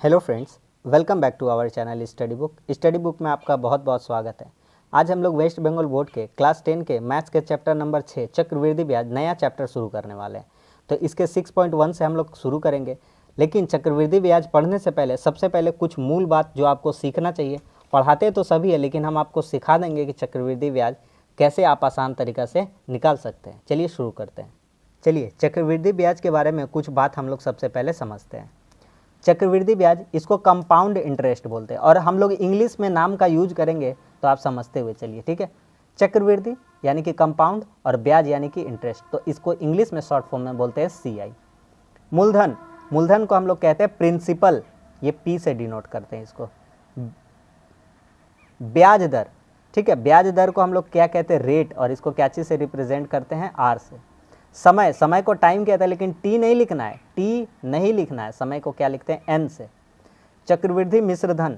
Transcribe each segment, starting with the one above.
Hello friends, welcome back to our channel study book में आपका बहुत बहुत स्वागत है। आज हम लोग वेस्ट बंगाल बोर्ड के क्लास 10 के मैथ्स के चैप्टर नंबर 6 चक्रवृद्धि ब्याज नया चैप्टर शुरू करने वाले हैं। तो इसके 6.1 से हम लोग शुरू करेंगे, लेकिन चक्रवृद्धि ब्याज पढ़ने से पहले सबसे पहले कुछ मूल बात जो आपको सीखना चाहिए। पढ़ाते तो सभी है, लेकिन हम आपको सिखा देंगे कि चक्रवृद्धि ब्याज कैसे आप आसान तरीक़ा से निकाल सकते हैं। चलिए शुरू करते हैं। चलिए चक्रवृद्धि ब्याज के बारे में कुछ बात हम लोग सबसे पहले समझते हैं। चक्रवृद्धि ब्याज इसको कंपाउंड इंटरेस्ट बोलते हैं, और हम लोग इंग्लिश में नाम का यूज करेंगे तो आप समझते हुए चलिए, ठीक है। चक्रवृद्धि यानी कि कंपाउंड और ब्याज यानी कि इंटरेस्ट, तो इसको इंग्लिश में शॉर्ट फॉर्म में बोलते हैं CI। मूलधन, मूलधन को हम लोग कहते हैं प्रिंसिपल, ये P से डिनोट करते हैं इसको। ब्याज दर, ठीक है, ब्याज दर को हम लोग क्या कहते हैं, रेट, और इसको क्या चीज़ से रिप्रेजेंट करते हैं, R से। समय, समय को टाइम कहते हैं, लेकिन T नहीं लिखना है, T नहीं लिखना है, समय को क्या लिखते हैं, N से। चक्रवृद्धि मिश्रधन,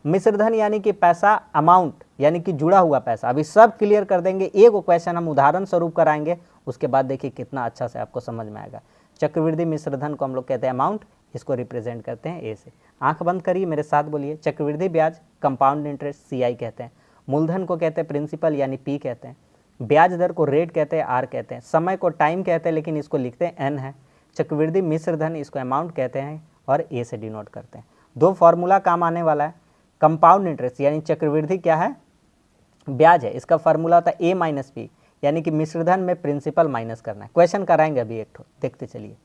मिश्रधन यानी कि पैसा, अमाउंट यानी कि जुड़ा हुआ पैसा। अभी सब क्लियर कर देंगे, एक क्वेश्चन हम उदाहरण स्वरूप कराएंगे, उसके बाद देखिए कितना अच्छा से आपको समझ में आएगा। चक्रवृद्धि मिश्रधन को हम लोग कहते हैं अमाउंट, इसको रिप्रेजेंट करते हैं A से। आंख बंद करिए, मेरे साथ बोलिए। चक्रवृद्धि ब्याज कंपाउंड इंटरेस्ट CI कहते हैं, मूलधन को कहते हैं प्रिंसिपल यानी P कहते हैं, ब्याज दर को रेट कहते हैं, R कहते हैं, समय को टाइम कहते हैं, लेकिन इसको लिखते हैं N है। चक्रवृद्धि मिश्रधन इसको अमाउंट कहते हैं और A से डिनोट करते हैं। दो फार्मूला काम आने वाला है। कंपाउंड इंटरेस्ट यानी चक्रवृद्धि क्या है, ब्याज है, इसका फार्मूला होता है A माइनस P, यानी कि मिश्रधन में प्रिंसिपल माइनस करना है। क्वेश्चन कराएंगे अभी एक ठो, देखते चलिए।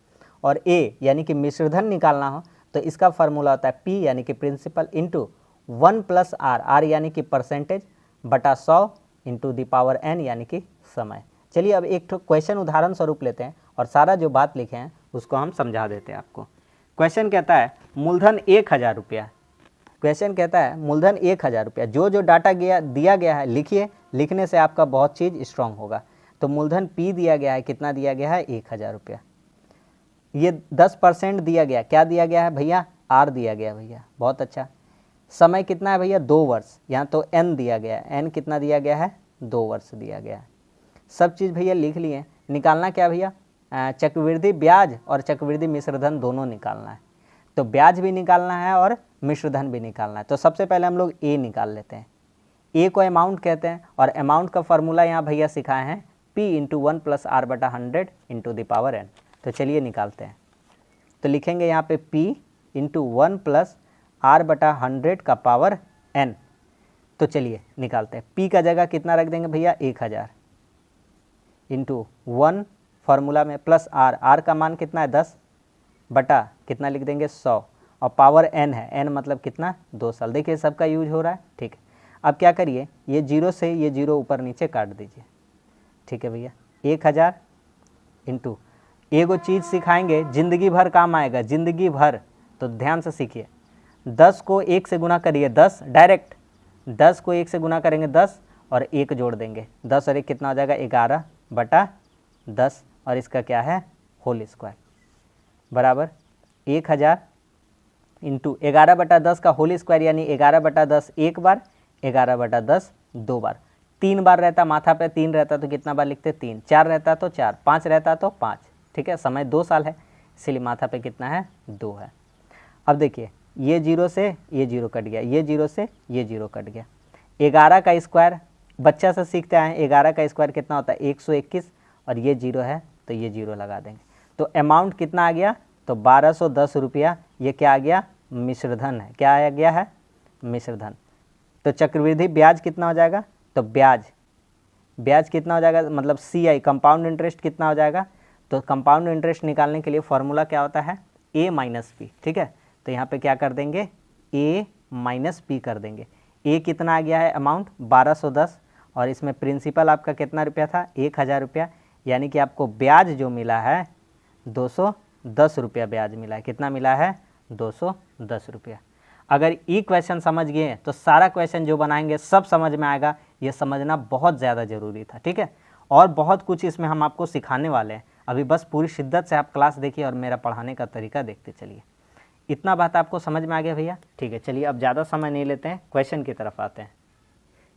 और A यानी कि मिश्रधन निकालना हो तो इसका फार्मूला होता है P यानी कि principal into 1 plus R, R यानी कि परसेंटेज, बटा 100 इंटू द पावर N यानी कि समय। चलिए अब एक ठो क्वेश्चन उदाहरण स्वरूप लेते हैं और सारा जो बात लिखे हैं उसको हम समझा देते हैं आपको। क्वेश्चन कहता है मूलधन 1000 रुपया, क्वेश्चन कहता है मूलधन 1000 रुपया। जो जो डाटा दिया गया है लिखिए, लिखने से आपका बहुत चीज़ स्ट्रांग होगा। तो मूलधन P दिया गया है, कितना दिया गया है, 1000 रुपया। ये 10% दिया गया, क्या दिया गया है भैया, R दिया गया भैया, बहुत अच्छा। समय कितना है भैया, 2 वर्ष, यहाँ तो N दिया गया है, N कितना दिया गया है, 2 वर्ष दिया गया है। सब चीज़ भैया लिख लिए। निकालना क्या भैया, चक्रवृद्धि ब्याज और चक्रवृद्धि मिश्रधन दोनों निकालना है। तो ब्याज भी निकालना है और मिश्रधन भी निकालना है। तो सबसे पहले हम लोग A निकाल लेते हैं। A को अमाउंट कहते हैं, और अमाउंट का फार्मूला यहाँ भैया सिखाए हैं P इंटू 1 प्लस R बटा 100 इंटू द पावर N। तो चलिए निकालते हैं। तो लिखेंगे यहाँ पे P इंटू 1 प्लस R बटा 100 का पावर N। तो चलिए निकालते हैं। P का जगह कितना रख देंगे भैया, 1000 इंटू 1 फार्मूला में प्लस R, R का मान कितना है, 10 बटा कितना लिख देंगे, 100, और पावर N है, N मतलब कितना, 2 साल। देखिए सबका यूज हो रहा है, ठीक है। अब क्या करिए, ये जीरो से ये जीरो ऊपर नीचे काट दीजिए, ठीक है भैया। 1000 इंटू, एगो चीज़ सिखाएंगे ज़िंदगी भर काम आएगा, ज़िंदगी भर, तो ध्यान से सीखिए। 10 को 1 से गुना करिए, 10 डायरेक्ट, 10 को 1 से गुना करेंगे 10, और 1 जोड़ देंगे, 10 और 1 कितना हो जाएगा, 11 बटा 10, और इसका क्या है, होल स्क्वायर, बराबर 1000 इंटू 11 बटा 10 का होल स्क्वायर, यानी 11 बटा 10 एक बार, 11 बटा 10 2 बार। 3 बार रहता माथा पे, 3 रहता तो कितना बार लिखते, 3, 4 रहता तो 4, 5 रहता तो 5, ठीक है। समय 2 साल है, इसीलिए माथा पे कितना है, 2 है। अब देखिए, ये जीरो से ये जीरो कट गया, ये जीरो से ये जीरो कट गया। 11 का स्क्वायर बच्चा से सीखते आए हैं, 11 का स्क्वायर कितना होता है, 121, और ये जीरो है तो ये जीरो लगा देंगे। तो अमाउंट कितना आ गया, तो 1210 रुपया। ये क्या आ गया, मिश्रधन है, क्या आ गया है, मिश्रधन। तो चक्रवृद्धि ब्याज कितना हो जाएगा, तो ब्याज कितना हो जाएगा, मतलब CI कंपाउंड इंटरेस्ट कितना हो जाएगा। तो कंपाउंड इंटरेस्ट निकालने के लिए फॉर्मूला क्या होता है, A माइनस P, ठीक है। तो यहाँ पे क्या कर देंगे, A माइनस P कर देंगे। A कितना आ गया है, अमाउंट 1210, और इसमें प्रिंसिपल आपका कितना रुपया था, 1000 रुपया, यानी कि आपको ब्याज जो मिला है 210 रुपया ब्याज मिला है। कितना मिला है, 210 रुपया। अगर ये क्वेश्चन समझ गए तो सारा क्वेश्चन जो बनाएंगे सब समझ में आएगा। ये समझना बहुत ज़्यादा ज़रूरी था, ठीक है। और बहुत कुछ इसमें हम आपको सिखाने वाले हैं। अभी बस पूरी शिद्दत से आप क्लास देखिए और मेरा पढ़ाने का तरीका देखते चलिए। इतना बात आपको समझ में आ गया भैया, ठीक है। चलिए अब ज़्यादा समय नहीं लेते हैं, क्वेश्चन की तरफ आते हैं।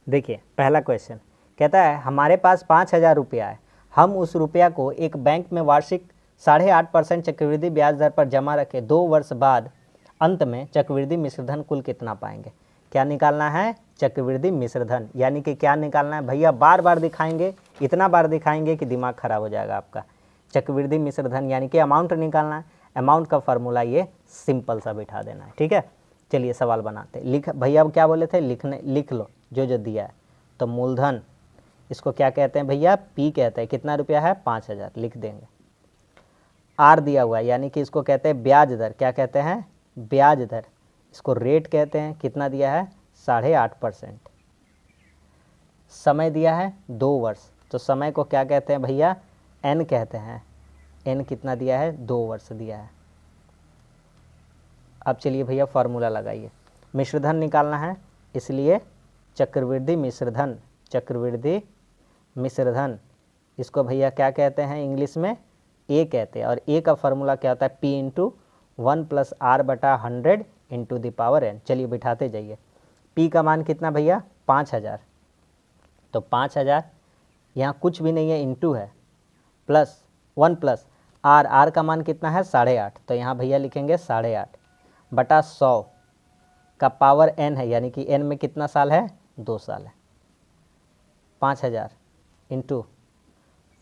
देखिए पहला क्वेश्चन कहता है हमारे पास 5000 रुपया है, हम उस रुपया को एक बैंक में वार्षिक 8.5% चक्रवृद्धि ब्याज दर पर जमा रखें, 2 वर्ष बाद अंत में चक्रवृद्धि मिश्रधन कुल कितना पाएंगे। क्या निकालना है, चक्रवृद्धि मिश्रधन, यानी कि क्या निकालना है भैया, बार बार दिखाएंगे, इतना बार दिखाएंगे कि दिमाग खराब हो जाएगा आपका। चक्रवृद्धि मिश्रधन यानी कि अमाउंट निकालना है। अमाउंट का फॉर्मूला ये सिंपल सा बिठा देना है, ठीक है। चलिए सवाल बनाते, लिख भैया क्या बोले थे, लिख लो जो जो दिया है। तो मूलधन इसको क्या कहते हैं भैया, पी कहते हैं। कितना रुपया है, 5,000 लिख देंगे। आर दिया हुआ है यानी कि इसको कहते हैं ब्याज दर, क्या कहते हैं, ब्याज दर। इसको रेट कहते हैं। कितना दिया है, 8.5%। समय दिया है 2 वर्ष, तो समय को क्या कहते हैं भैया, एन कहते हैं। एन कितना दिया है, 2 वर्ष दिया है। अब चलिए भैया फार्मूला लगाइए। मिश्रधन निकालना है, इसलिए चक्रवृद्धि मिश्रधन, चक्रवृद्धि मिश्रधन इसको भैया क्या कहते हैं, इंग्लिश में ए कहते हैं। और ए का फार्मूला क्या होता है, P into 1 + r/100 into the power n। चलिए बिठाते जाइए। पी का मान कितना भैया, 5,000, तो 5,000 यहाँ कुछ भी नहीं है, इंटू है, प्लस 1 + r का मान कितना है, 8.5, तो यहाँ भैया लिखेंगे 8.5 बटा 100 का पावर n है, यानी कि n में कितना साल है, 2 साल है। 5,000 इंटू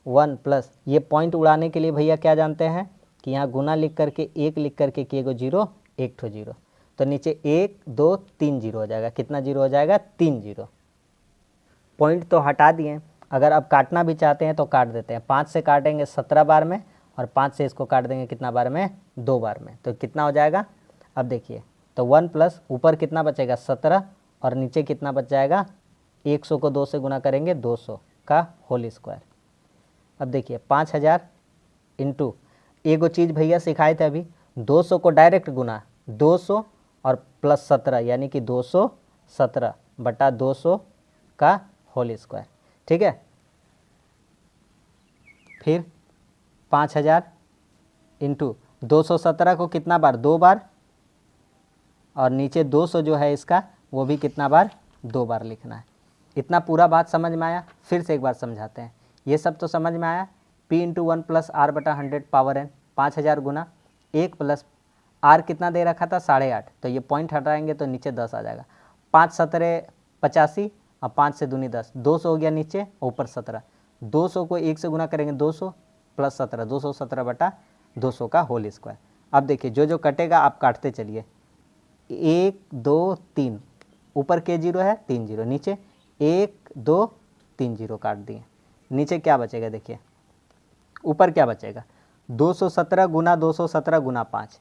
1 + ये पॉइंट उड़ाने के लिए भैया क्या जानते हैं कि यहाँ गुना लिख करके 1 लिख करके कि एगो 0 एक ठो 0, तो नीचे 1 2 3 0 हो जाएगा। कितना 0 हो जाएगा, 3 0। पॉइंट तो हटा दिए, अगर अब काटना भी चाहते हैं तो काट देते हैं। 5 से काटेंगे 17 बार में, और 5 से इसको काट देंगे कितना बार में, 2 बार में, तो कितना हो जाएगा। अब देखिए, तो 1 + ऊपर कितना बचेगा, 17, और नीचे कितना बच जाएगा, 100 को 2 से गुना करेंगे, 200 का होल स्क्वायर। अब देखिए 5,000 इंटू, एगो चीज़ भैया सिखाए थे अभी, 200 को डायरेक्ट गुना, 200 और प्लस 17 यानी कि 217 बटा 200 का होल स्क्वायर, ठीक है। फिर 5,000 इंटू 217 को कितना बार, 2 बार, और नीचे 200 जो है इसका वो भी कितना बार, 2 बार लिखना है। इतना पूरा बात समझ में आया। फिर से एक बार समझाते हैं, ये सब तो समझ में आया। P into 1 + r/100 power n, 5,000 गुना 1 + r कितना दे रखा था, 8.5, तो ये पॉइंट हटाएंगे तो नीचे 10 आ जाएगा। 5 17 85, और 5 से दूनी 10, 200 हो गया नीचे, ऊपर 17। 200 को 1 से गुना करेंगे, 200 + 17, 217 बटा 200 का होल स्क्वायर। अब देखिए जो जो कटेगा आप काटते चलिए, 1 2 3, ऊपर के 0 है, 3 0, नीचे 1 2 3 0 काट दिए। नीचे क्या बचेगा, देखिए ऊपर क्या बचेगा, 217 गुना 217 गुना 5।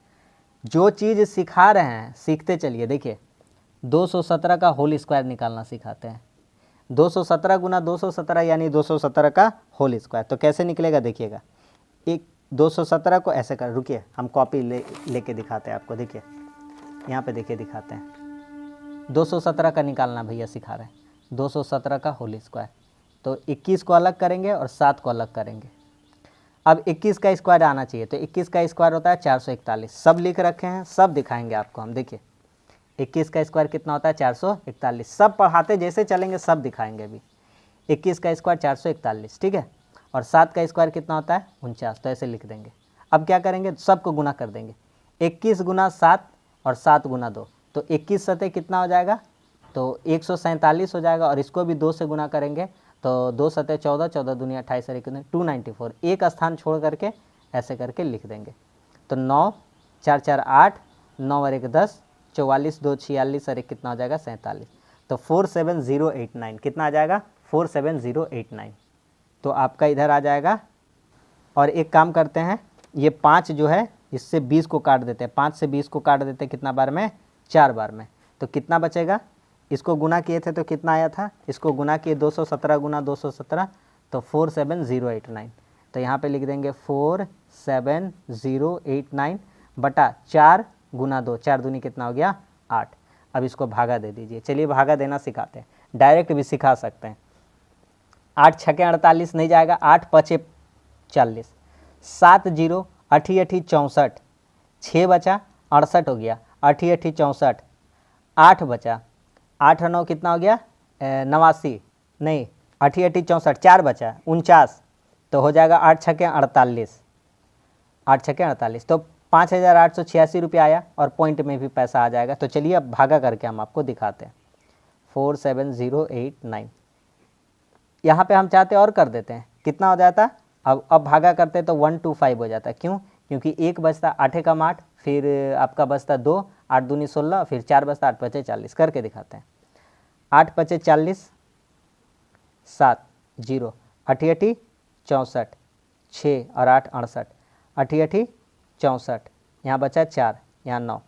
जो चीज़ सिखा रहे हैं सीखते चलिए। देखिए 217 का होल स्क्वायर निकालना सिखाते हैं। 217 गुना 217 यानी 217 का होल स्क्वायर, तो कैसे निकलेगा देखिएगा। एक 217 को ऐसे कर, रुकिए हम कॉपी लेके दिखाते हैं आपको। देखिए यहाँ पे देखिए दिखाते हैं, 217 का निकालना भैया सिखा रहे हैं। 217 का होल स्क्वायर, तो 21 को अलग करेंगे और 7 को अलग करेंगे। अब 21 का स्क्वायर आना चाहिए, तो 21 का स्क्वायर होता है 441। सब लिख रखे हैं, सब दिखाएंगे आपको हम। देखिए 21 का स्क्वायर कितना होता है, 441। सब पढ़ाते जैसे चलेंगे सब दिखाएंगे अभी। 21 का स्क्वायर 441, ठीक है। और 7 का स्क्वायर कितना होता है, 49, तो ऐसे लिख देंगे। अब क्या करेंगे, सबको गुना कर देंगे। 21 गुना 7 और 7 गुना 2, तो 21 सतह कितना हो जाएगा, तो 147 हो जाएगा। और इसको भी 2 से गुना करेंगे, तो 2 सतह 14, 14 दूनी 28 और 294। एक स्थान छोड़ करके ऐसे करके लिख देंगे। तो 9 4 4 8, 9 और 1 10, 44 2 46 और 1 कितना हो जाएगा, 47। तो 47089 कितना आ जाएगा, 47089। तो आपका इधर आ जाएगा। और एक काम करते हैं, ये 5 जो है इससे 20 को काट देते हैं। 5 से 20 को काट देते हैं कितना बार में, 4 बार में। तो कितना बचेगा, इसको गुना किए थे तो कितना आया था, इसको गुना किए 217 गुना 217, तो 47089। तो यहाँ पे लिख देंगे 47089 बटा 4 गुना 2, 4 दूनी कितना हो गया, 8। अब इसको भागा दे दीजिए। चलिए भागा देना सिखाते हैं, डायरेक्ट भी सिखा सकते हैं। 8 छके 48 नहीं जाएगा, 8 पचे 40, 7 0 8 8 64, 6 बचा 68 हो गया, 8 8 64, 8 बचा, 8 9 कितना हो गया, 89, नहीं 8 8 64, 4 बचा 49, तो हो जाएगा 8 छके 48, 8 छके 48। तो 5,886 रुपया आया और पॉइंट में भी पैसा आ जाएगा। तो चलिए अब भागा करके हम आपको दिखाते हैं। 47089, यहाँ पे हम चाहते और कर देते हैं, कितना हो जाता, अब भागा करते तो 125 हो जाता। क्यों? क्योंकि एक बचता 8 कम 8, फिर आपका बचता 2, 8 दूनी 16, फिर 4 बचता 8 पचे 40। करके दिखाते हैं। 8 पचे 40, 7 0, 8 8 64, 6 और 8 68, 8 8 64, यहाँ बचा 4, यहाँ 9,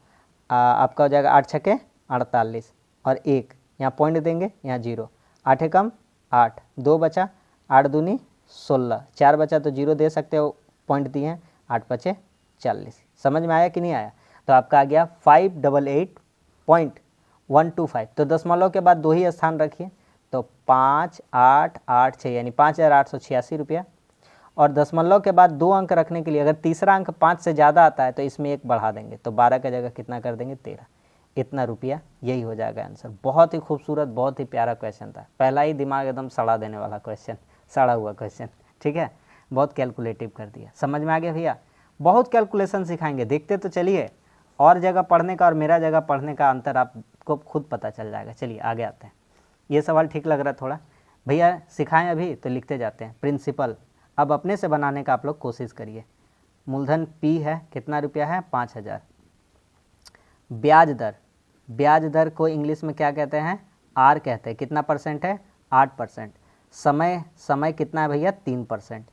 आपका हो जाएगा 8 छके 48 और 1, यहाँ पॉइंट देंगे, यहाँ 0, 8 कम 8, 2 बचा, 8 दूनी 16, 4 बचा तो 0 दे सकते हो, पॉइंट दिए हैं, 8 पचे 40। समझ में आया कि नहीं आया? तो आपका आ गया 588.125। तो दशमलव के बाद 2 ही स्थान रखिए, तो 5886 यानी 5,886 रुपया। और दशमलव के बाद 2 अंक रखने के लिए अगर तीसरा अंक 5 से ज़्यादा आता है तो इसमें 1 बढ़ा देंगे, तो 12 की जगह कितना कर देंगे, 13। इतना रुपया, यही हो जाएगा आंसर। बहुत ही खूबसूरत, बहुत ही प्यारा क्वेश्चन था। पहला ही दिमाग एकदम सड़ा देने वाला क्वेश्चन, सड़ा हुआ क्वेश्चन, ठीक है। बहुत कैलकुलेटिव कर दिया। समझ में आ गया भैया? बहुत कैलकुलेशन सिखाएंगे, देखते तो चलिए। और जगह पढ़ने का और मेरा जगह पढ़ने का अंतर आपको खुद पता चल जाएगा। चलिए आगे आते हैं। ये सवाल ठीक लग रहा है थोड़ा भैया, सिखाएं अभी तो लिखते जाते हैं। प्रिंसिपल अब अपने से बनाने का आप लोग कोशिश करिए। मूलधन P है, कितना रुपया है, 5,000। ब्याज दर, ब्याज दर को इंग्लिश में क्या कहते हैं, R कहते हैं। कितना परसेंट है, 8%। समय, समय कितना है भैया, 3%।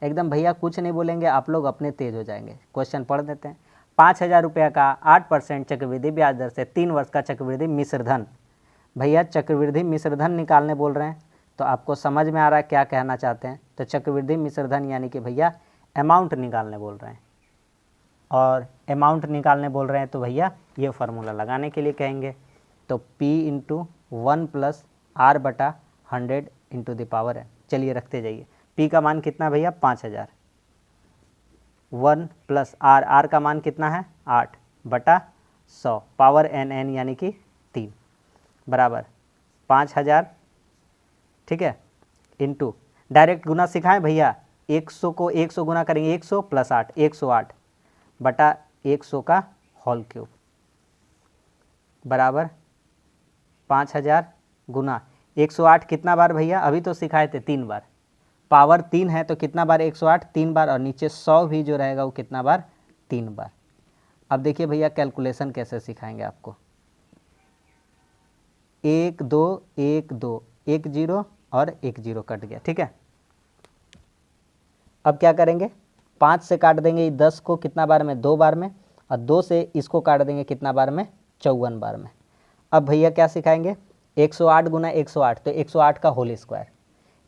एकदम भैया कुछ नहीं बोलेंगे, आप लोग अपने तेज हो जाएंगे। क्वेश्चन पढ़ देते हैं। 5,000 रुपये का 8% चक्रवृद्धि ब्याज दर से 3 वर्ष का चक्रवृद्धि मिश्रधन। भैया चक्रवृद्धि मिश्रधन निकालने बोल रहे हैं, तो आपको समझ में आ रहा है क्या कहना चाहते हैं। तो चक्रवृद्धि मिश्रधन यानी कि भैया अमाउंट निकालने बोल रहे हैं, और अमाउंट निकालने बोल रहे हैं तो भैया ये फार्मूला लगाने के लिए कहेंगे। तो P × 1 + R/100 × द पावर है। चलिए रखते जाइए। P का मान कितना भैया, 5,000। 1 + R, R का मान कितना है, 8/100, पावर NN यानी कि 3 बराबर 5,000, ठीक है, इंटू डायरेक्ट गुना सिखाएं भैया। 100 को 100 गुना करेंगे, 100 + 8, 108/100 का होल क्यूब बराबर 5,000 गुना 108 कितना बार भैया, अभी तो सिखाए थे 3 बार। पावर 3 है तो कितना बार, 108 3 बार, और नीचे 100 भी जो रहेगा वो कितना बार, 3 बार। अब देखिए भैया कैलकुलेशन कैसे सिखाएंगे आपको। 1 2 1 2, 1 0 और 1 0 कट गया, ठीक है। अब क्या करेंगे, 5 से काट देंगे 10 को कितना बार में, 2 बार में, और 2 से इसको काट देंगे कितना बार में, 54 बार में। अब भैया क्या सिखाएंगे, 108 गुना 108, तो 108 का होल स्क्वायर,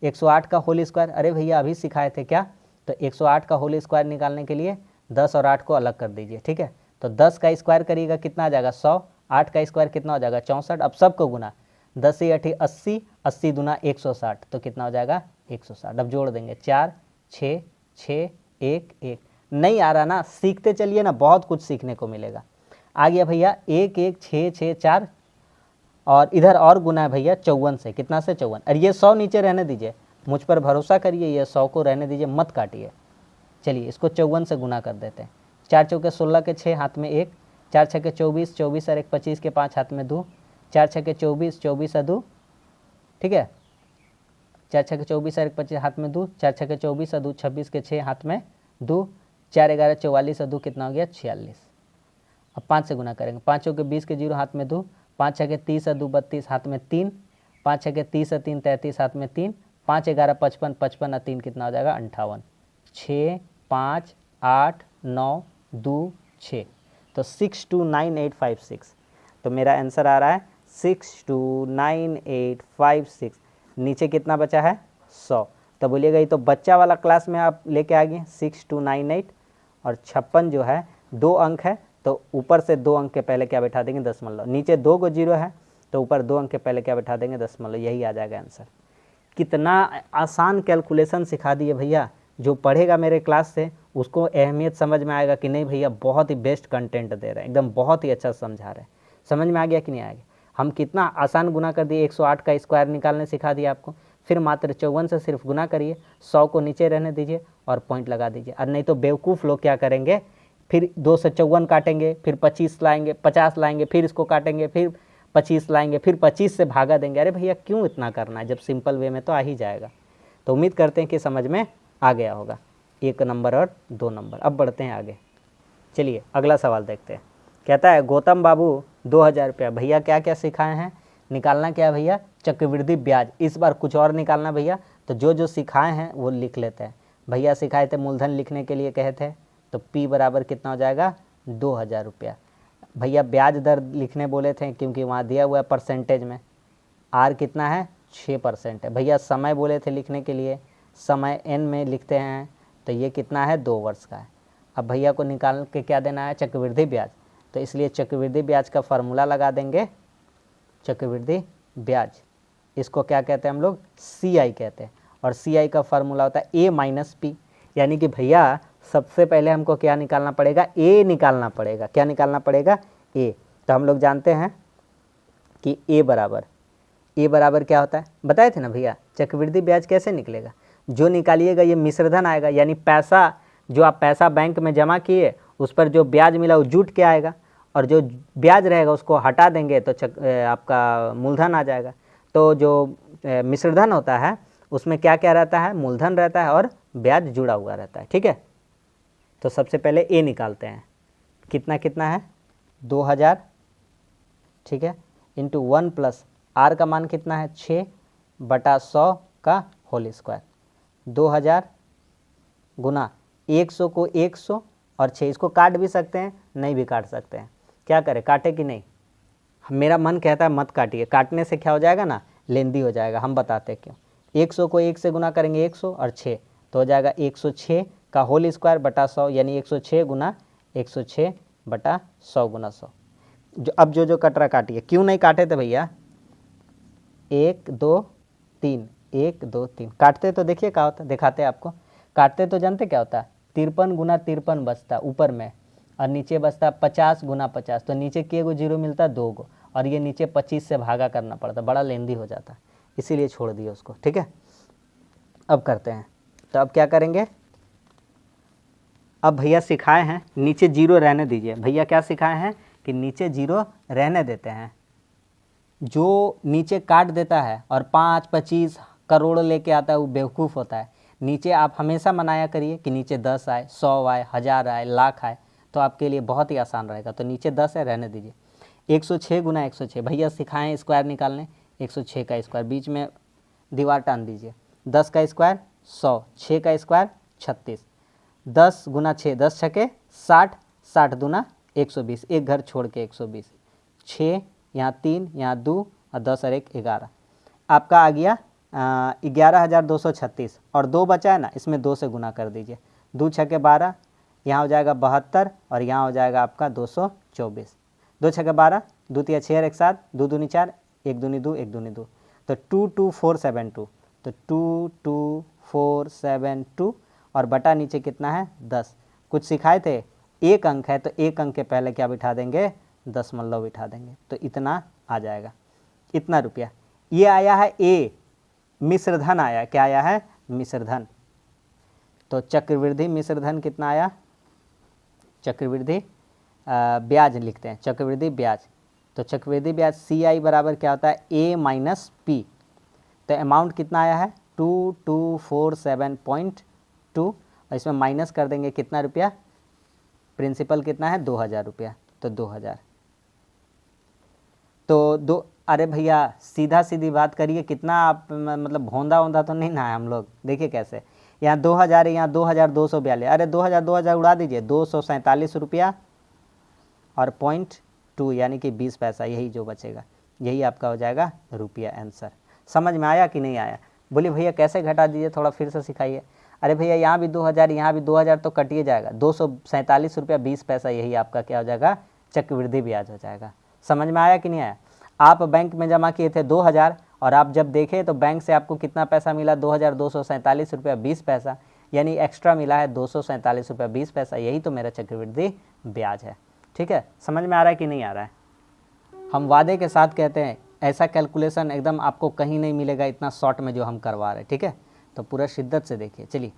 108 का होल स्क्वायर। अरे भैया अभी सिखाए थे क्या, तो 108 का होल स्क्वायर निकालने के लिए 10 और 8 को अलग कर दीजिए, ठीक है। तो 10 का स्क्वायर करिएगा कितना आ जाएगा, 100, 8 का स्क्वायर कितना हो जाएगा, 64। अब सबको गुना, 10 से 8 80, 80 दूना 160, तो कितना हो जाएगा, 160। अब जोड़ देंगे 4 6 6 1 1। नहीं आ रहा ना, सीखते चलिए ना, बहुत कुछ सीखने को मिलेगा। आ गया भैया 1 1 6 6 4, और इधर और गुना है भैया 54 से, कितना से, 54। और ये 100 नीचे रहने दीजिए, मुझ पर भरोसा करिए, ये 100 को रहने दीजिए, मत काटिए। चलिए इसको 54 से गुना कर देते हैं। 4 चौके 16 के 6 हाथ में 1, 4 छके 24, 24 और 1 25 के 5 हाथ में 2, 4 छके 24, 24 और 2, ठीक है। 4 छके 24 और 1 25 हाथ में 2, 4 छके 24 और 2 26 के 6 हाथ में 2, 4 11 44 और 2 कितना हो गया, 46। अब 5 से गुना करेंगे, 5 चौके 20 के 0 हाथ में 2, 5 छके 30 और 2 32 हाथ में 3, 5 छके 30 और 3 33 हाथ में 3, 5 11 55, 55 और 3 कितना हो जाएगा, 58। 6 5 8 9 2 6, तो 629856। तो मेरा आंसर आ रहा है 629856। नीचे कितना बचा है, 100। तो बोलिएगा ये तो बच्चा वाला क्लास में आप लेके आ गए। 6298 और 56 जो है 2 अंक है, तो ऊपर से 2 अंक के पहले क्या बैठा देंगे, दशमलव। नीचे 2 को 0 है तो ऊपर 2 अंक के पहले क्या बैठा देंगे, दशमलव। यही आ जाएगा आंसर। कितना आसान कैलकुलेशन सिखा दिए भैया। जो पढ़ेगा मेरे क्लास से उसको अहमियत समझ में आएगा कि नहीं भैया बहुत ही बेस्ट कंटेंट दे रहे हैं, एकदम बहुत ही अच्छा समझा रहे हैं। समझ में आ गया कि नहीं आ गया। हम कितना आसान गुना कर दिए, 108 का स्क्वायर निकालने सिखा दिया आपको। फिर मात्र 54 से सिर्फ गुना करिए, 100 को नीचे रहने दीजिए और पॉइंट लगा दीजिए। और नहीं तो बेवकूफ़ लोग क्या करेंगे, फिर 2 से 54 काटेंगे, फिर 25 लाएंगे, 50 लाएंगे, फिर इसको काटेंगे, फिर 25 लाएंगे, फिर 25 से भागा देंगे। अरे भैया क्यों इतना करना है, जब सिंपल वे में तो आ ही जाएगा। तो उम्मीद करते हैं कि समझ में आ गया होगा 1 नंबर और 2 नंबर। अब बढ़ते हैं आगे। चलिए अगला सवाल देखते हैं। कहता है गौतम बाबू 2000 रुपया। भैया क्या क्या सिखाए हैं, निकालना क्या है भैया, चक्रवृद्धि ब्याज। इस बार कुछ और निकालना भैया, तो जो जो सिखाए हैं वो लिख लेते हैं। भैया सिखाए थे मूलधन लिखने के लिए कहे थे, तो P बराबर कितना हो जाएगा 2000 रुपया। भैया ब्याज दर लिखने बोले थे क्योंकि वहाँ दिया हुआ है परसेंटेज में, R कितना है 6% है। भैया समय बोले थे लिखने के लिए, समय N में लिखते हैं, तो ये कितना है 2 वर्ष का है। अब भैया को निकाल के क्या देना है, चक्रवृद्धि ब्याज, तो इसलिए चक्रवृद्धि ब्याज का फार्मूला लगा देंगे, चक्रवृद्धि ब्याज, इसको क्या कहते हैं हम लोग, CI कहते हैं। और CI का फार्मूला होता है A माइनस P, यानी कि भैया सबसे पहले हमको क्या निकालना पड़ेगा, A निकालना पड़ेगा। क्या निकालना पड़ेगा, A। तो हम लोग जानते हैं कि A बराबर क्या होता है, बताए थे ना भैया। चक्रवृद्धि ब्याज कैसे निकलेगा, जो निकालिएगा ये मिश्रधन आएगा, यानी पैसा, जो आप पैसा बैंक में जमा किए उस पर जो ब्याज मिला वो जुट के आएगा, और जो ब्याज रहेगा उसको हटा देंगे तो आपका मूलधन आ जाएगा। तो जो मिश्रधन होता है उसमें क्या क्या रहता है, मूलधन रहता है और ब्याज जुड़ा हुआ रहता है। ठीक है, तो सबसे पहले A निकालते हैं, कितना कितना है 2000, ठीक है, इंटू 1 प्लस R का मान कितना है 6/100 का होल स्क्वायर। 2000 गुना 100 को 100 और 6, इसको काट भी सकते हैं, नहीं भी काट सकते हैं। क्या करें, काटे कि नहीं, मेरा मन कहता है मत काटिए, काटने से क्या हो जाएगा ना, लेंदी हो जाएगा। हम बताते हैं क्यों। 100 को 1 से गुना करेंगे 100 और 6, तो हो जाएगा 106 का होल स्क्वायर बटा 100, यानी 106 गुना 106 बटा 100 गुना 100। जो अब जो कट रहा काटिए, क्यों नहीं काटे थे भैया, 1 2 3, 1 2 3 काटते तो देखिए क्या होता है, दिखाते हैं आपको। काटते तो जानते क्या होता है, 53 गुना 53 बचता ऊपर में, और नीचे बचता 50 गुना 50, तो नीचे के गो जीरो मिलता 2 गो, और ये नीचे 25 से भागा करना पड़ता, बड़ा लेंदी हो जाता, इसीलिए छोड़ दिए उसको। ठीक है, अब करते हैं। तो अब क्या करेंगे, अब भैया सिखाए हैं नीचे जीरो रहने दीजिए। भैया क्या सिखाए हैं कि नीचे जीरो रहने देते हैं। जो नीचे काट देता है और 5 25 करोड़ लेके आता है वो बेवकूफ़ होता है। नीचे आप हमेशा मनाया करिए कि नीचे 10 आए, 100 आए, 1000 आए, लाख आए, तो आपके लिए बहुत ही आसान रहेगा। तो नीचे 10 है, रहने दीजिए। 106 गुना 106, भैया सिखाएं स्क्वायर निकालने, 106 का स्क्वायर, बीच में दीवार टान दीजिए। 10 का स्क्वायर 100, 6 का स्क्वायर 36, 10 गुना 6, 10 छके 60, 60 दूना 120, एक घर छोड़ के 120, 6 यहाँ 3 यहाँ 2 और 10 और 1 11, आपका आ गया 11,236, और 2 बचा है ना, इसमें 2 से गुना कर दीजिए। 2 छके 12, यहाँ हो जाएगा 72, और यहाँ हो जाएगा आपका 224। 2 छके 12, 2 तिया 6 और 1 7, 2 दूनी 4, 1 दूनी 2, 1 दूनी 2, तो 22472, तो 22472, और बटा नीचे कितना है 10। कुछ सिखाए थे, एक अंक है तो एक अंक के पहले क्या बिठा देंगे, दशमलव बिठा देंगे, तो इतना आ जाएगा, इतना रुपया। ये आया है A, मिश्रधन आया, क्या आया है, मिश्रधन। तो चक्रवृद्धि मिश्रधन कितना आया, चक्रवृद्धि ब्याज लिखते हैं, चक्रवृद्धि ब्याज। तो चक्रवृद्धि ब्याज CI बराबर क्या होता है, A माइनस P। तो अमाउंट कितना आया है 2247.2, और इसमें माइनस कर देंगे कितना रुपया, प्रिंसिपल कितना है 2000 रुपया, तो 2000। तो अरे भैया सीधा सीधी बात करिए, कितना आप मतलब भोंदा वोंदा तो नहीं ना है हम लोग। देखिए कैसे, यहाँ 2000 है, यहाँ 2242, अरे 2000 उड़ा दीजिए, 247 रुपया और 0.2 यानी कि 20 पैसा, यही जो बचेगा, यही आपका हो जाएगा रुपया आंसर। समझ में आया कि नहीं आया, बोलिए भैया कैसे घटा दीजिए, थोड़ा फिर से सिखाइए। अरे भैया यहाँ भी 2000, यहाँ भी 2000 तो कटिए जाएगा, 247 रुपया 20 पैसा, यही आपका क्या हो जाएगा, चक्रवृद्धि ब्याज हो जाएगा। समझ में आया कि नहीं आया। आप बैंक में जमा किए थे 2000, और आप जब देखें तो बैंक से आपको कितना पैसा मिला, 2247 रुपया 20 पैसा, यानी एक्स्ट्रा मिला है 247 रुपया 20 पैसा, यही तो मेरा चक्रवृद्धि ब्याज है। ठीक है, समझ में आ रहा है कि नहीं आ रहा है। हम वादे के साथ कहते हैं ऐसा कैलकुलेशन एकदम आपको कहीं नहीं मिलेगा इतना शॉर्ट में जो हम करवा रहे हैं। ठीक है, तो पूरा शिद्दत से देखिए। चलिए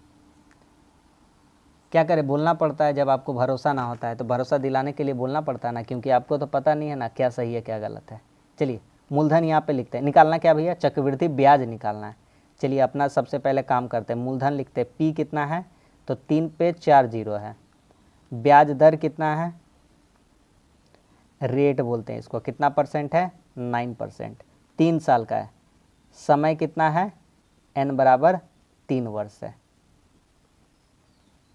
क्या करें, बोलना पड़ता है जब आपको भरोसा ना होता है, तो भरोसा दिलाने के लिए बोलना पड़ता है ना, क्योंकि आपको तो पता नहीं है ना क्या सही है क्या गलत है। चलिए मूलधन यहाँ पे लिखते हैं, निकालना क्या भैया, चक्रवृद्धि ब्याज निकालना है। चलिए अपना सबसे पहले काम करते हैं, मूलधन लिखते हैं, पी कितना है, तो 3 पे 4 जीरो है। ब्याज दर कितना है, रेट बोलते हैं इसको, कितना परसेंट है, 9%, 3 साल का है। समय कितना है, n बराबर 3 वर्ष है।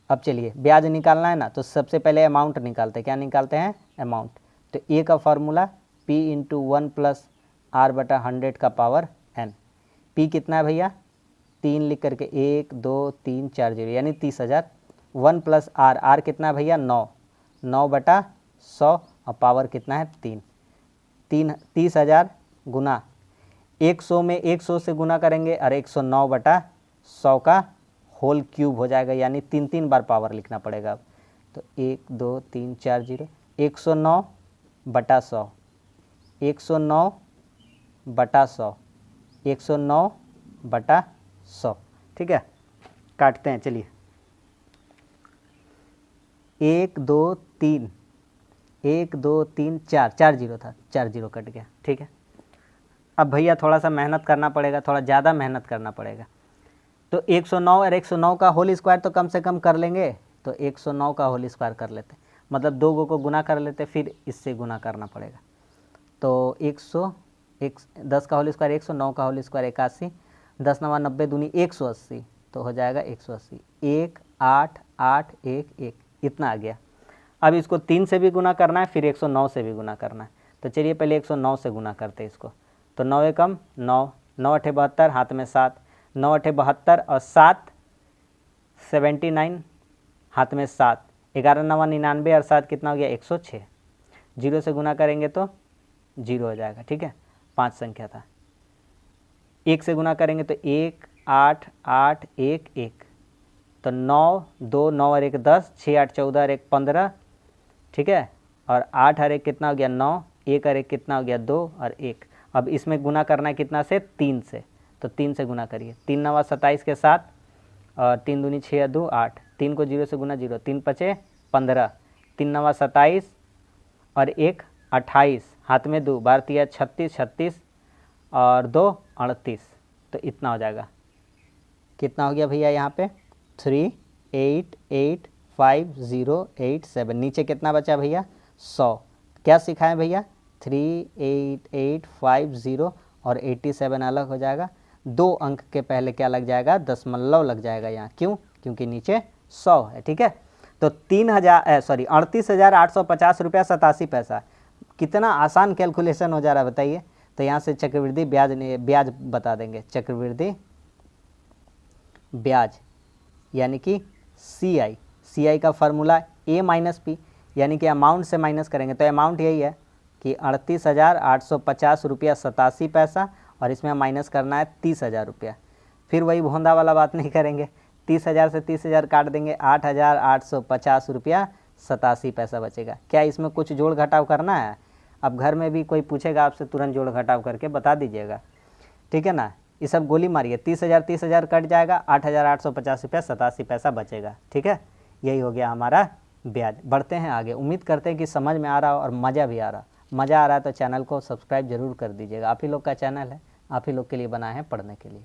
अब चलिए ब्याज निकालना है ना, तो सबसे पहले अमाउंट निकालते हैं। क्या निकालते हैं, अमाउंट। तो ए का formula P into 1 plus R बटा 100 का पावर n। P कितना है भैया, 3 लिख करके 1 2 3 4 जीरो यानी 30,000। 1 प्लस R कितना है भैया, 9 बटा 100 और पावर कितना है 3। 30,000 गुना 100 में 100 से गुना करेंगे और 109 बटा 100 का होल क्यूब हो जाएगा, यानी 3 बार पावर लिखना पड़ेगा अब। तो 1 2 3 4 जीरो, 109 बटा 100, 109 बटा 100, 109 बटा 100। ठीक है, काटते हैं। चलिए 1 2 3, 1 2 3 4, 4 जीरो था, 4 जीरो कट गया। ठीक है, अब भैया थोड़ा सा मेहनत करना पड़ेगा, थोड़ा ज़्यादा मेहनत करना पड़ेगा। तो 109 और 109 का होल स्क्वायर तो कम से कम कर लेंगे, तो 109 का होल स्क्वायर कर लेते, मतलब 2 को गुना कर लेते, फिर इससे गुना करना पड़ेगा। तो 10 का होल स्क्वायर 109 का होल स्क्वायर 81, 10 9 90 दूनी 180, तो हो जाएगा 180। 1 8 8 1 1 इतना आ गया। अब इसको 3 से भी गुना करना है, फिर 109 से भी गुना करना है। तो चलिए पहले 109 से गुना करते हैं इसको। तो 9 एकम 9, 9 अठे 72, हाथ में 7, 9 अठे 72 और 7 79, हाथ में 7, 11 9 99 और 7 कितना हो गया 106। जीरो से गुना करेंगे तो जीरो हो जाएगा। ठीक है, 5 संख्या था। 1 से गुना करेंगे तो 1 8 8 1 1, तो 9 2 9 और 1 10, 6 8 14 और 1 15। ठीक है, और 8 और 1 कितना हो गया 9, 1 और 1 कितना हो गया 2 और 1। अब इसमें गुना करना है कितना से, 3 से, तो 3 से गुना करिए। 3 9 27 के साथ, और 3 दूनी 6 2 8, 3 को 0 से गुना 0, 3 5 15, 3 9 27 और 1 28, हाथ में 2, 12 3 36 36 और 2 38, तो इतना हो जाएगा। कितना हो गया भैया यहाँ पे 3885087। नीचे कितना बचा भैया 100। क्या सिखाएं भैया 38850 और 87 अलग हो जाएगा। 2 अंक के पहले क्या लग जाएगा, दशमलव लग जाएगा यहाँ। क्यों, क्योंकि नीचे 100 है। ठीक है, तो 38,850 रुपया 87 पैसा। कितना आसान कैलकुलेशन हो जा रहा है बताइए। तो यहाँ से चक्रवृद्धि ब्याज बता देंगे। चक्रवृद्धि ब्याज यानी कि CI का फार्मूला A माइनस P, यानी कि अमाउंट से माइनस करेंगे। तो अमाउंट यही है कि 38,850 रुपया 87 पैसा, और इसमें माइनस करना है 30,000 रुपया। फिर वही भोंदा वाला बात नहीं करेंगे, 30,000 से 30,000 काट देंगे, 8,850 रुपया 87 पैसा बचेगा। क्या इसमें कुछ जोड़ घटाव करना है? अब घर में भी कोई पूछेगा आपसे, तुरंत जोड़ घटाव करके बता दीजिएगा। ठीक है ना, ये सब गोली मारिए। 30,000 कट जाएगा, 8,850 रुपया 87 पैसा बचेगा। ठीक है, यही हो गया हमारा ब्याज। बढ़ते हैं आगे। उम्मीद करते हैं कि समझ में आ रहा हो और मज़ा भी आ रहा। मज़ा आ रहा है तो चैनल को सब्सक्राइब जरूर कर दीजिएगा। आप ही लोग का चैनल है, आप ही लोग के लिए बना है पढ़ने के लिए।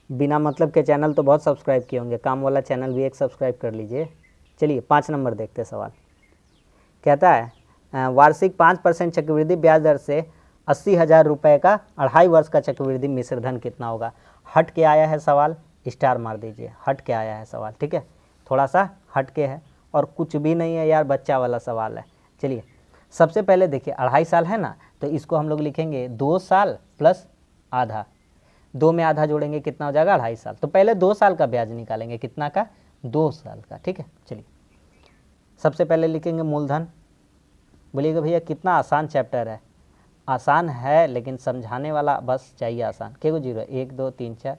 बिना मतलब के चैनल तो बहुत सब्सक्राइब किए होंगे, काम वाला चैनल भी एक सब्सक्राइब कर लीजिए। चलिए 5 नंबर देखते सवाल। कहता है वार्षिक 5% चक्रवृद्धि ब्याज दर से 80,000 रुपये का 2.5 वर्ष का चक्रवृद्धि मिश्रधन कितना होगा। हट के आया है सवाल, स्टार मार दीजिए। हट के आया है सवाल। ठीक है, थोड़ा सा हट के है और कुछ भी नहीं है यार, बच्चा वाला सवाल है। चलिए सबसे पहले देखिए 2.5 साल है ना, तो इसको हम लोग लिखेंगे 2 साल प्लस आधा। 2 में आधा जोड़ेंगे कितना हो जाएगा 2.5 साल। तो पहले 2 साल का ब्याज निकालेंगे, कितना का 2 साल का। ठीक है, चलिए सबसे पहले लिखेंगे मूलधन। बोलिएगा भैया कितना आसान चैप्टर है। आसान है लेकिन समझाने वाला बस चाहिए आसान। के गो जीरो 1 2 3 4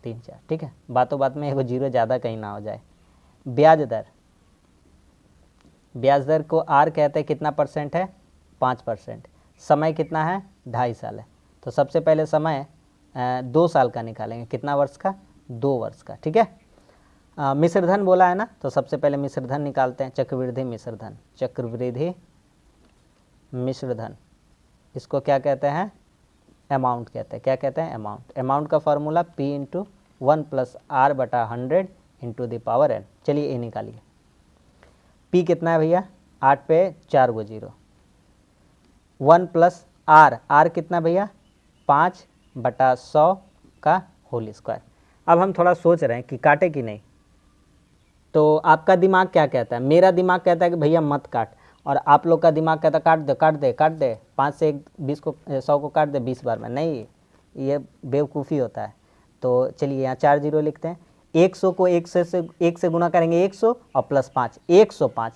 3 4। ठीक है, बातों बात में एगो जीरो ज़्यादा कहीं ना हो जाए। ब्याज दर, ब्याज दर को R कहते हैं, कितना परसेंट है 5%। समय कितना है 2.5 साल है। तो सबसे पहले समय 2 साल का निकालेंगे, कितना वर्ष का 2 वर्ष का। ठीक है, मिश्रधन बोला है ना, तो सबसे पहले मिश्रधन निकालते हैं, चक्रवृद्धि मिश्रधन, चक्रवृद्धि मिश्रधन, इसको क्या कहते हैं, अमाउंट कहते हैं। क्या कहते हैं, अमाउंट। अमाउंट का formula P into 1 plus R बटा 100 इंटू द पावर n। चलिए ये निकालिए, P कितना है भैया, 8 पे 4 गो 0, 1 प्लस R कितना भैया, 5 बटा 100 का होल स्क्वायर। अब हम थोड़ा सोच रहे हैं कि काटे कि नहीं, तो आपका दिमाग क्या कहता है, मेरा दिमाग कहता है कि भैया मत काट, और आप लोग का दिमाग कहता है काट दे काट दे काट दे, 5 से 20 को 100 को काट दे 20 बार में। नहीं, ये बेवकूफ़ी होता है। तो चलिए यहाँ 4 0 लिखते हैं। 100 को 1 से गुना करेंगे 100 और प्लस 5 105।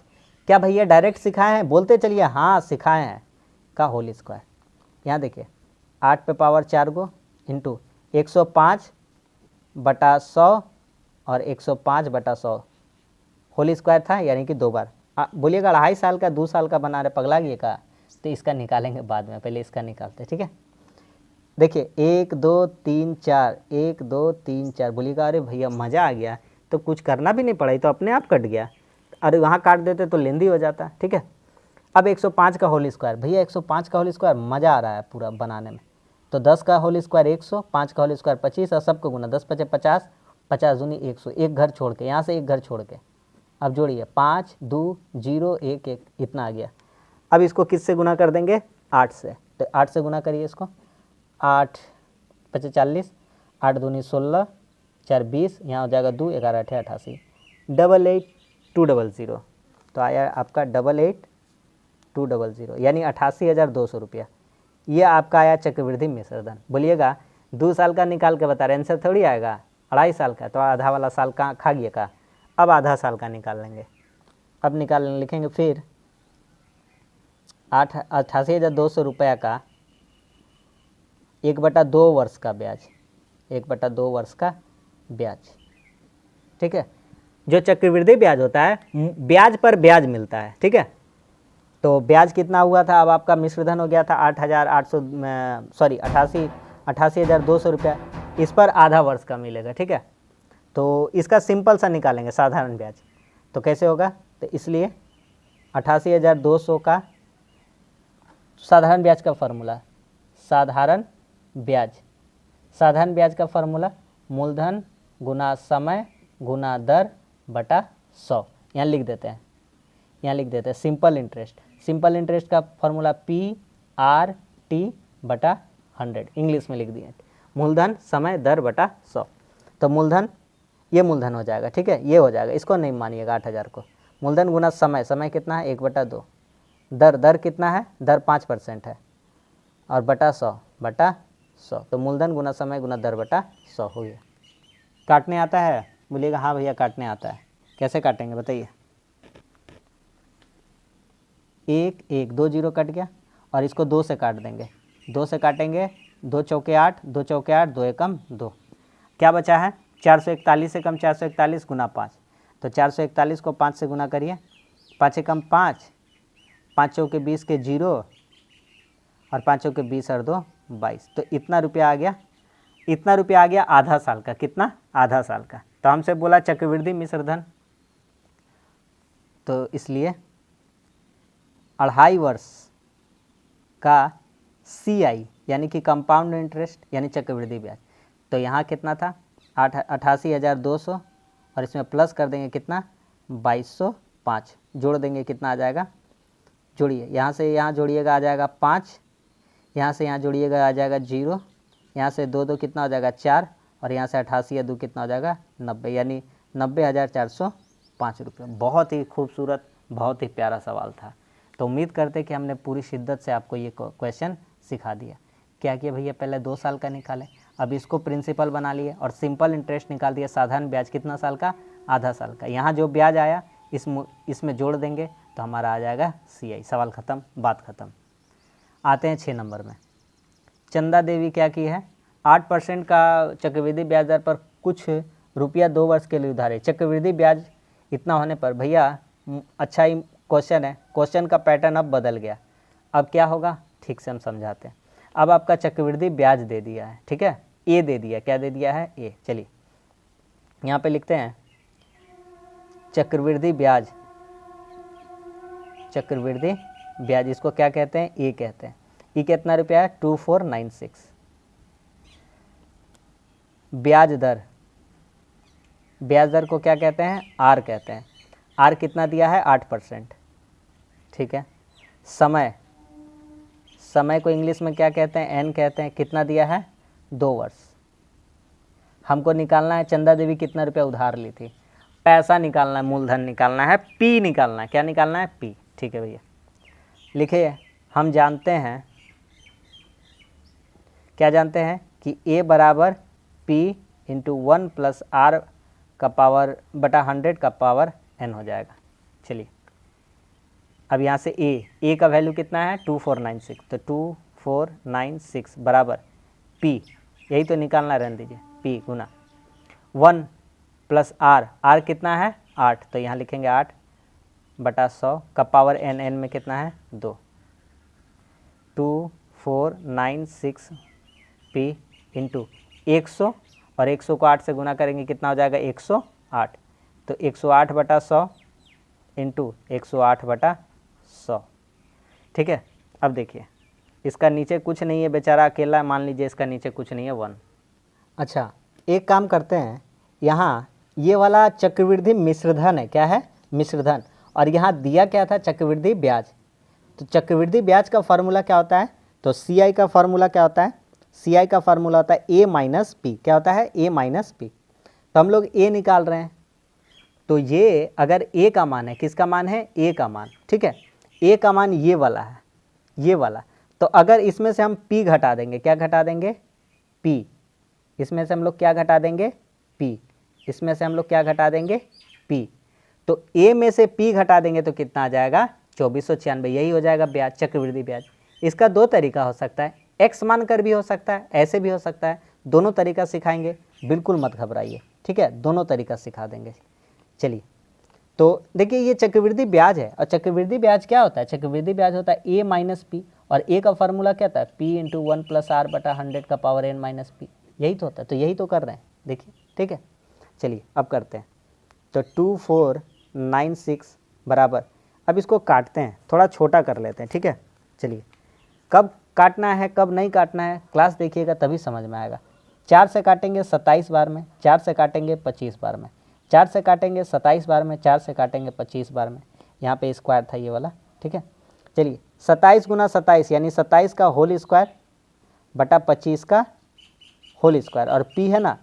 क्या भैया डायरेक्ट सिखाए हैं, बोलते चलिए हाँ सिखाए हैं, का होल स्क्वायर। यहाँ देखिए 8 पे पावर 4 गो इंटू 105 बटा 100 और 105 बटा 100 होल स्क्वायर था, यानी कि 2 बार। बोलिएगा 2.5 साल का 2 साल का बना रहे, पगला गए का, तो इसका निकालेंगे बाद में, पहले इसका निकालते, ठीक है। देखिए 1 2 3 4, 1 2 3 4, बोलिएगा अरे भैया मज़ा आ गया, तो कुछ करना भी नहीं पड़ा, तो अपने आप कट गया। अरे वहाँ काट देते तो लेंदी हो जाता, ठीक है। अब 105 का होल स्क्वायर, भैया 105 का होल स्क्वायर मज़ा आ रहा है पूरा बनाने में, तो 10 का होल स्क्वायर 100, 5 का होल स्क्वायर 25 और सबको गुना 10 5 50, 50 दूनी 100, एक घर छोड़ के, यहाँ से एक घर छोड़ के, अब जोड़िए 5 2 0 1 1, इतना आ गया। अब इसको किससे गुना कर देंगे, 8 से, तो 8 से गुना करिए इसको, 8 5 40, 8 दूनी 16, 4 20, यहाँ हो जाएगा 2 11 8 88, 88 200, तो आया आपका 88 200, यानी 88,200 रुपया। ये आपका आया चक्रवृद्धि मिश्रधन। बोलिएगा 2 साल का निकाल के बता रहे, आंसर थोड़ी आएगा, 2.5 साल का, तो आधा वाला साल कहाँ खा गया का। अब आधा साल का निकाल लेंगे, अब लिखेंगे फिर 88,200 रुपया का 1/2 वर्ष का ब्याज, 1/2 वर्ष का ब्याज, ठीक है। जो चक्रवृद्धि ब्याज होता है, ब्याज पर ब्याज मिलता है, ठीक है। तो ब्याज कितना हुआ था, अब आपका मिश्रधन हो गया था 88,200 रुपया, इस पर आधा वर्ष का मिलेगा, ठीक है। तो इसका सिंपल सा निकालेंगे साधारण ब्याज, तो कैसे होगा, तो इसलिए 88,200 का साधारण ब्याज का फॉर्मूला, साधारण ब्याज का फॉर्मूला मूलधन गुना समय गुना दर बटा 100, यहाँ लिख देते हैं सिंपल इंटरेस्ट का फॉर्मूला PRT बटा 100, इंग्लिश में लिख दिए, मूलधन समय दर बटा 100। तो मूलधन, ये मूलधन हो जाएगा, ठीक है, ये हो जाएगा, इसको नहीं मानिएगा 8,000 को। मूलधन गुना समय कितना है, 1/2, दर कितना है, दर 5% है, और बटा 100, तो मूलधन गुना समय गुना दर बटा 100 हो गया। काटने आता है, बोलिएगा हाँ भैया काटने आता है। कैसे काटेंगे बताइए, 1 1 2 0 कट गया, और इसको 2 से काट देंगे, 2 से काटेंगे, 2 चौके 8, 2 चौके 8, 2 एकम 2, क्या बचा है, 441 से कम 441 गुना 5, तो 441 को 5 से गुना करिए, 5 एकम 5, 5 चौके 20 के 0, और 5 चौके 20 और 2 22, तो इतना रुपया आ गया आधा साल का। कितना, आधा साल का। तो हमसे बोला चक्रवृद्धि मिश्रधन, तो इसलिए 2.5 वर्ष का CI यानी कि कंपाउंड इंटरेस्ट यानी चक्रवृद्धि ब्याज, तो यहाँ कितना था 88,200, और इसमें प्लस कर देंगे कितना 2205, जोड़ देंगे कितना आ जाएगा, जोड़िए, यहाँ से यहाँ जोड़िएगा आ जाएगा 5, यहाँ से यहाँ जोड़िएगा आ जाएगा 0, यहाँ से 2 2 कितना हो जाएगा 4, और यहाँ से 88 या 2 कितना हो जाएगा 90, यानी 90,405 रुपये। बहुत ही खूबसूरत, बहुत ही प्यारा सवाल था। तो उम्मीद करते कि हमने पूरी शिद्दत से आपको ये क्वेश्चन सिखा दिया। क्या किया भैया, पहले 2 साल का निकाले, अब इसको प्रिंसिपल बना लिए और सिंपल इंटरेस्ट निकाल दिया। साधारण ब्याज कितना साल का, आधा साल का। यहाँ जो ब्याज आया इसमें जोड़ देंगे तो हमारा आ जाएगा CI। सवाल ख़त्म, बात ख़त्म। आते हैं 6 नंबर में। चंदा देवी क्या की है, 8% का चक्रवृद्धि ब्याज दर पर कुछ रुपया 2 वर्ष के लिए उधार है। चक्रवृद्धि ब्याज इतना होने पर, भैया अच्छा ही क्वेश्चन है, क्वेश्चन का पैटर्न अब बदल गया। अब क्या होगा, ठीक से हम समझाते हैं। अब आपका चक्रवृद्धि ब्याज दे दिया है, ठीक है, ए दे दिया, क्या दे दिया है, ए। चलिए यहाँ पे लिखते हैं चक्रवृद्धि ब्याज, चक्रवृद्धि ब्याज इसको क्या कहते हैं? ई कहते हैं। ई कितना रुपया है? 2496। ब्याज दर, ब्याज दर को क्या कहते हैं? आर कहते हैं। आर कितना दिया है? 8%। ठीक है। समय, समय को इंग्लिश में क्या कहते हैं? एन कहते हैं। कितना दिया है? 2 वर्ष। हमको निकालना है चंदा देवी कितना रुपया उधार ली थी, पैसा निकालना है, मूलधन निकालना है, पी निकालना है। क्या निकालना है? पी। ठीक है भैया, लिखिए। हम जानते हैं, क्या जानते हैं कि ए बराबर पी इंटू 1 प्लस आर का पावर बटा 100 का पावर एन हो जाएगा। चलिए अब यहाँ से ए का वैल्यू कितना है? 2496। तो 2496 बराबर पी, यही तो निकालना, रहने दीजिए, पी गुना 1 प्लस आर कितना है? 8। तो यहाँ लिखेंगे 8 बटा 100 का पावर एन, एन में कितना है? 2। 2496 पी इंटू 100, और 100 को 8 से गुना करेंगे कितना हो जाएगा? 108। तो 108 बटा 100 इंटू 108 बटा 100। ठीक है। अब देखिए, इसका नीचे कुछ नहीं है, बेचारा अकेला, मान लीजिए इसका नीचे कुछ नहीं है, 1। अच्छा, एक काम करते हैं, यहाँ ये वाला चक्रवृद्धि मिश्रधन है। क्या है? मिश्रधन। और यहाँ दिया क्या था? चक्रवृद्धि ब्याज। तो चक्रवृद्धि ब्याज का फार्मूला क्या होता है? तो सी आई का फार्मूला क्या होता है? सी आई का फार्मूला होता है ए माइनस पी। क्या होता है? ए माइनस पी। तो हम लोग ए निकाल रहे हैं, तो ये अगर ए का मान है, किसका मान है? ए का मान। ठीक है, ए का मान ये वाला है, ये वाला। तो अगर इसमें से हम पी घटा देंगे, क्या घटा देंगे? पी। इसमें से हम लोग क्या घटा देंगे? पी। इसमें से हम लोग क्या घटा देंगे? पी। तो ए में से पी घटा देंगे तो कितना आ जाएगा? 2496। यही हो जाएगा ब्याज, चक्रवृद्धि ब्याज। इसका 2 तरीका हो सकता है, एक्स मान कर भी हो सकता है, ऐसे भी हो सकता है। दोनों तरीका सिखाएंगे, बिल्कुल मत घबराइए। ठीक है, दोनों तरीका सिखा देंगे। चलिए, तो देखिए ये चक्रवृद्धि ब्याज है, और चक्रवृद्धि ब्याज क्या होता है? चक्रवृद्धि ब्याज होता है ए माइनस पी, और ए का फार्मूला क्या होता है? पी इंटू 1 प्लस आर बटा 100 का पावर एन माइनस पी। यही तो होता है, तो यही तो कर रहे हैं, देखिए। ठीक है, चलिए अब करते हैं। तो 2496 बराबर, अब इसको काटते हैं, थोड़ा छोटा कर लेते हैं। ठीक है, चलिए। कब काटना है, कब नहीं काटना है, क्लास देखिएगा तभी समझ में आएगा। 4 से काटेंगे 27 बार में, 4 से काटेंगे 25 बार में, 4 से काटेंगे 27 बार में, 4 से काटेंगे 25 बार में। यहाँ पे स्क्वायर था ये वाला। ठीक है, चलिए 27 गुना 27 यानी 27 का होल स्क्वायर बटा 25 का होल स्क्वायर, और पी है ना,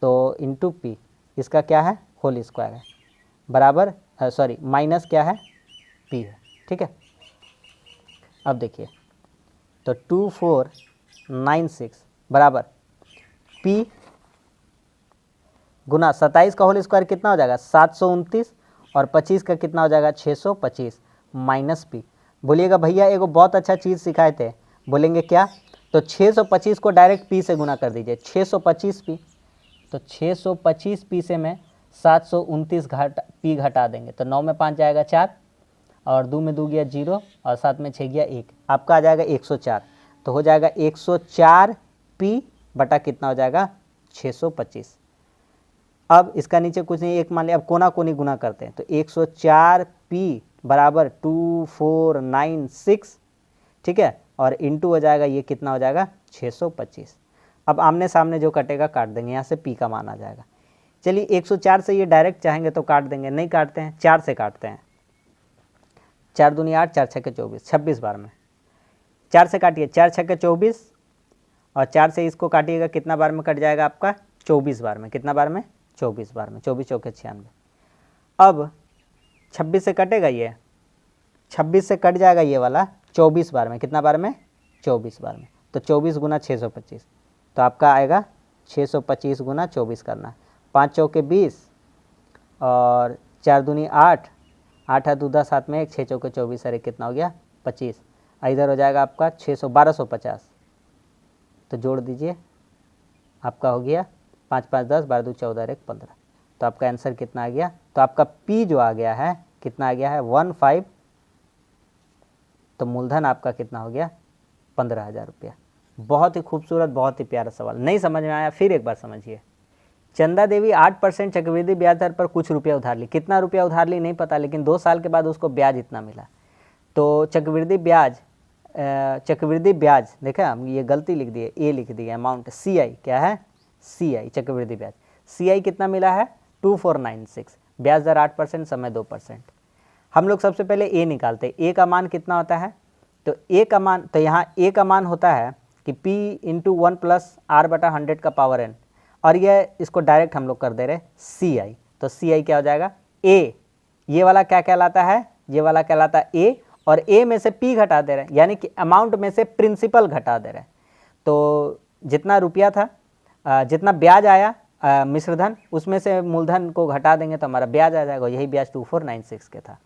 तो इंटू पी, इसका क्या है? होल स्क्वायर है, बराबर सॉरी माइनस क्या है? पी है। ठीक है, अब देखिए, तो 2496 बराबर पी गुना 27 का होल स्क्वायर कितना हो जाएगा? 729, और 25 का कितना हो जाएगा? 625 माइनस पी। बोलिएगा भैया एगो बहुत अच्छा चीज़ सिखाए थे, बोलेंगे क्या? तो 625 को डायरेक्ट पी से गुना कर दीजिए, 625 पी। तो 625 पी से मैं 729 पी घटा देंगे, तो 9 में 5 जाएगा 4, और 2 में 2 गया 0, और 7 में 6 गया 1, आपका आ जाएगा 104। तो हो जाएगा 104 पी बटा कितना हो जाएगा? 625। अब इसका नीचे कुछ नहीं, एक मान लिया, अब कोना कोनी गुना करते हैं, तो 104 पी बराबर 2496। ठीक है, और इंटू हो जाएगा, ये कितना हो जाएगा? 625। अब आमने सामने जो कटेगा काट देंगे, यहाँ से पी का मान आ जाएगा। चलिए 104 से ये डायरेक्ट चाहेंगे तो काट देंगे, नहीं काटते हैं, 4 से काटते हैं। 4 दूनी 8, 4 छक्के 24, 26 बार में 4 से काटिए, 4 छक्के 24, और 4 से इसको काटिएगा, कितना बार में कट जाएगा आपका? 24 बार में। कितना बार में? 24 बार में। 24 चौके 96। अब 26 से कटेगा, ये 26 से कट जाएगा ये वाला 24 बार में। कितना बार में? 24 बार में। तो 24 गुना 625, तो आपका आएगा 625 गुना 24 करना, 5 चौके 20, और 4 दूनी 8, 8 है 2 10, 7 में 1, 6 चौके 24, अरे कितना हो गया? 25। इधर हो जाएगा आपका 1250। तो जोड़ दीजिए, आपका हो गया 5 5 10, 12 2 14, 1 15। तो आपका आंसर कितना आ गया? तो आपका पी जो आ गया है, कितना आ गया है? 15। तो मूलधन आपका कितना हो गया? 15,000 रुपया। बहुत ही खूबसूरत, बहुत ही प्यारा सवाल। नहीं समझ में आया, फिर एक बार समझिए। चंदा देवी 8% चक्रवृद्धि ब्याज दर पर कुछ रुपया उधार ली। कितना रुपया उधार ली नहीं पता, लेकिन 2 साल के बाद उसको ब्याज इतना मिला। तो चक्रवृद्धि ब्याज देखा, हम ये गलती लिख दिए, ए लिख दिया, अमाउंट CI क्या है, CI चक्रवृद्धि ब्याज, CI कितना मिला है 2496, ब्याज दर 8%, समय 2%। हम लोग सबसे पहले ए निकालते हैं, ए का मान कितना होता है, तो ए का मान, तो यहाँ ए का मान होता है कि P × 1 + R/100 का पावर n, और यह इसको डायरेक्ट हम लोग कर दे रहे CI, तो CI क्या हो जाएगा A, ये वाला क्या कहलाता है, ये वाला कहलाता है A, और A में से P घटा दे रहे हैं, यानी कि अमाउंट में से प्रिंसिपल घटा दे रहे हैं। तो जितना रुपया था, जितना ब्याज आया मिश्रधन, उसमें से मूलधन को घटा देंगे तो हमारा ब्याज आ जाएगा, यही ब्याज 2496 के था।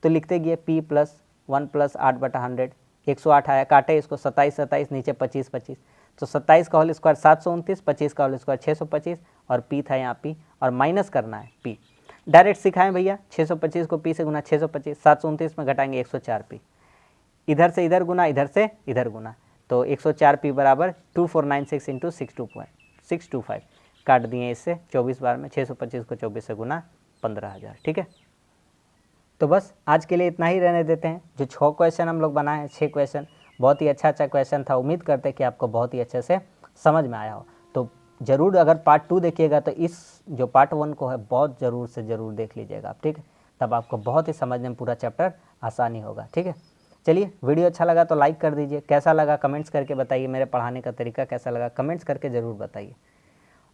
तो लिखते गए P + 1 + 8/100, 108 आया, काटे इसको 27 नीचे 25, तो 27 का होल स्क्वायर 729, 25 का होल स्क्वायर 625, और P था यहाँ P, और माइनस करना है P। डायरेक्ट सिखाएं भैया, 625 को P से गुना 625, 729 में घटाएंगे 104 P, इधर से इधर गुना, इधर से इधर गुना, तो 104 P बराबर 2496 × 625 काट दिए इससे 24 बार में, 625 को 24 से गुना 15,000। ठीक है, तो बस आज के लिए इतना ही रहने देते हैं। जो 6 क्वेश्चन हम लोग बनाए हैं, 6 क्वेश्चन, बहुत ही अच्छा क्वेश्चन था। उम्मीद करते हैं कि आपको बहुत ही अच्छे से समझ में आया हो। तो ज़रूर अगर पार्ट 2 देखिएगा तो इस जो पार्ट 1 को है बहुत ज़रूर से ज़रूर देख लीजिएगा आप, ठीक है, तब आपको बहुत ही समझने में पूरा चैप्टर आसानी होगा। ठीक है, चलिए, वीडियो अच्छा लगा तो लाइक कर दीजिए, कैसा लगा कमेंट्स करके बताइए, मेरे पढ़ाने का तरीका कैसा लगा कमेंट्स करके ज़रूर बताइए।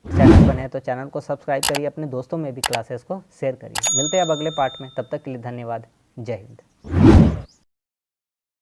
चैनल बने हैं तो चैनल को सब्सक्राइब करिए, अपने दोस्तों में भी क्लासेस को शेयर करिए। मिलते हैं अब अगले पार्ट में, तब तक के लिए धन्यवाद। जय हिंद।